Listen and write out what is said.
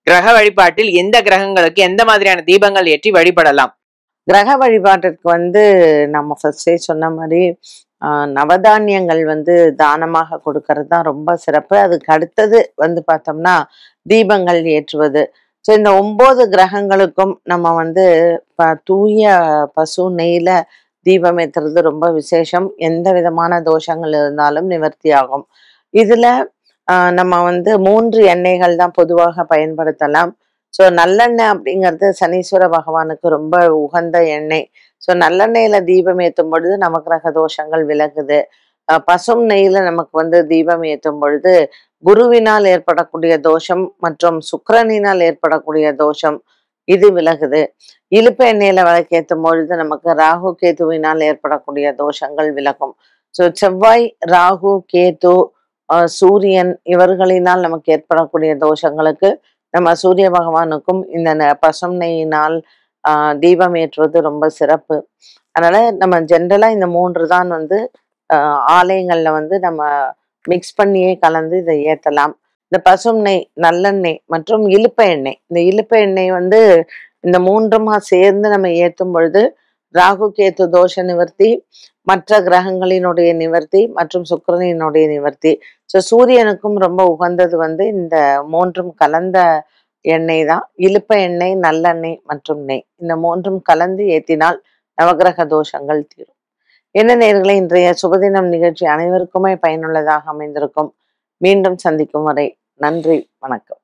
கிரக வழிபாட்டில் எந்த கிரகங்களுக்கு எந்த மாதிரியான தீபங்கள் ஏற்றி வழிபடலாம்? கிரக வழிபாட்டிற்கு நம்ம ஃபர்ஸ்டே சொன்ன மாதிரி நவதானியங்கள் தானமாக கொடுக்கறது தான் ரொம்ப சிறப்பு. அதுக்கு அடுத்தது பார்த்தோம்னா தீபங்கள் ஏற்றுவது. ஸோ இந்த 9 கிரகங்களுக்கும் நம்ம தூய பசு நெய்ல தீபம் ஏற்றுறது ரொம்ப விசேஷம். எந்த விதமான தோஷங்கள் இருந்தாலும் நிவர்த்தி ஆகும். இதுல நம்ம 3 எண்ணெய்கள் தான் பொதுவாக பயன்படுத்தலாம். ஸோ நல்லெண்ணெய் அப்படிங்கிறது சனீஸ்வர பகவானுக்கு ரொம்ப உகந்த எண்ணெய். ஸோ நல்லெண்ணெயில தீபம் ஏற்றும் பொழுது நவக்கிரக தோஷங்கள் விலகுது. பசும் நெய்யில நமக்கு தீபம் ஏற்றும் பொழுது குருவினால் ஏற்படக்கூடிய தோஷம் மற்றும் சுக்கிரனினால் ஏற்படக்கூடிய தோஷம் இது விலகுது. இலுப்ப எண்ணெயில விளக்கேற்றும் பொழுது நமக்கு ராகு கேதுவினால் ஏற்படக்கூடிய தோஷங்கள் விலகும். ஸோ செவ்வாய், ராகு, கேது, சூரியன் இவர்களினால் நமக்கு ஏற்படக்கூடிய தோஷங்களுக்கு நம்ம சூரிய பகவானுக்கும் இந்த பசும் நெய்யினால் தீபம் ஏற்றுவது ரொம்ப சிறப்பு. அதனால நம்ம ஜென்ரலா இந்த 3 தான் ஆலயங்கள்ல நம்ம மிக்ஸ் பண்ணியே கலந்து இதை ஏற்றலாம். இந்த பசும் நெய், நல்லெண்ணெய் மற்றும் இலுப்ப எண்ணெய், இந்த இலுப்ப எண்ணெய் இந்த 3மா சேர்ந்து நம்ம ஏற்றும் பொழுது ராகு கேத்து தோஷ நிவர்த்தி, மற்ற கிரகங்களினுடைய நிவர்த்தி மற்றும் சுக்கிரனினுடைய நிவர்த்தி. ஸோ சூரியனுக்கும் ரொம்ப உகந்தது இந்த 3ம் கலந்த எண்ணெய் தான். இலுப்ப எண்ணெய், நல்லெண்ணெய் மற்றும் நெய், இந்த 3ம் கலந்து ஏற்றினால் நவகிரக தோஷங்கள் தீரும். என்ன நேயர்களே, இன்றைய சுபதினம் நிகழ்ச்சி அனைவருக்குமே பயனுள்ளதாக அமைந்திருக்கும். மீண்டும் சந்திக்கும் வரை நன்றி, வணக்கம்.